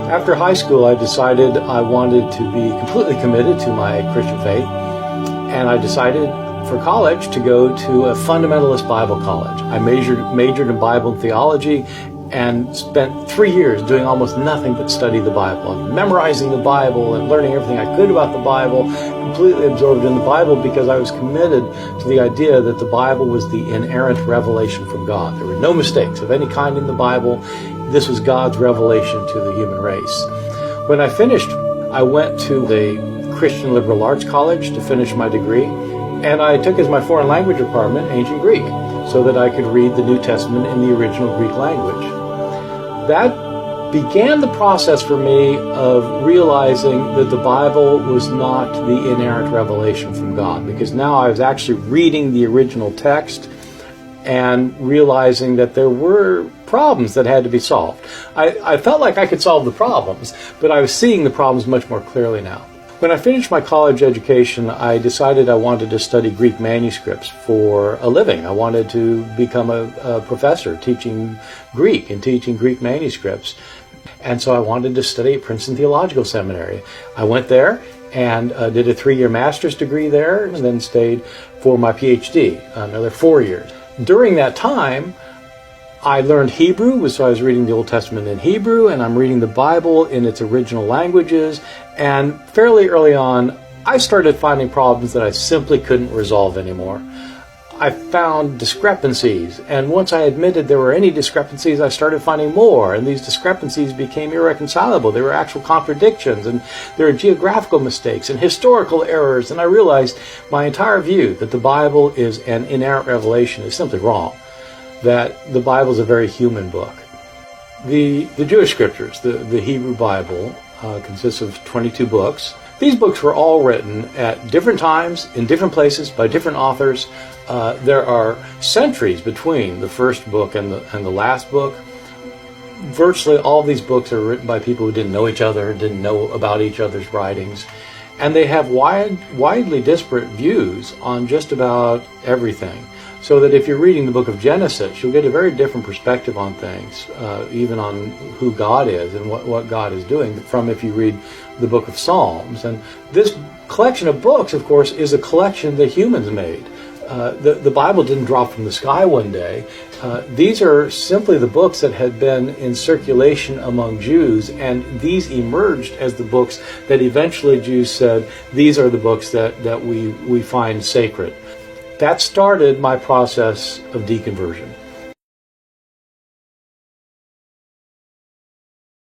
After high school, I decided I wanted to be completely committed to my Christian faith, and I decided for college to go to a fundamentalist Bible college. I majored in Bible and theology and spent 3 years doing almost nothing but study the Bible, and memorizing the Bible and learning everything I could about the Bible, completely absorbed in the Bible because I was committed to the idea that the Bible was the inerrant revelation from God. There were no mistakes of any kind in the Bible. This was God's revelation to the human race. When I finished, I went to the Christian liberal arts college to finish my degree, and I took as my foreign language requirement ancient Greek so that I could read the New Testament in the original Greek language. That began the process for me of realizing that the Bible was not the inerrant revelation from God, because now I was actually reading the original text and realizing that there were problems that had to be solved. I felt like I could solve the problems, but I was seeing the problems much more clearly now. When I finished my college education, I decided I wanted to study Greek manuscripts for a living. I wanted to become a professor teaching Greek and teaching Greek manuscripts. And so I wanted to study at Princeton Theological Seminary. I went there and did a 3-year master's degree there, and then stayed for my PhD, another 4 years. During that time, I learned Hebrew, so I was reading the Old Testament in Hebrew, and I'm reading the Bible in its original languages. And fairly early on, I started finding problems that I simply couldn't resolve anymore. I found discrepancies, and once I admitted there were any discrepancies, I started finding more, and these discrepancies became irreconcilable. There were actual contradictions, and there were geographical mistakes and historical errors, and I realized my entire view that the Bible is an inerrant revelation is simply wrong, that the Bible is a very human book. The Jewish scriptures, the Hebrew Bible, consists of 22 books. These books were all written at different times, in different places, by different authors. There are centuries between the first book and the last book. Virtually all these books are written by people who didn't know each other, didn't know about each other's writings, and they have widely disparate views on just about everything. So that if you're reading the book of Genesis, you'll get a very different perspective on things, even on who God is and what God is doing, from if you read the book of Psalms. And this collection of books, of course, is a collection that humans made. The Bible didn't drop from the sky one day. These are simply the books that had been in circulation among Jews, and these emerged as the books that eventually Jews said, these are the books that we find sacred. That started my process of deconversion.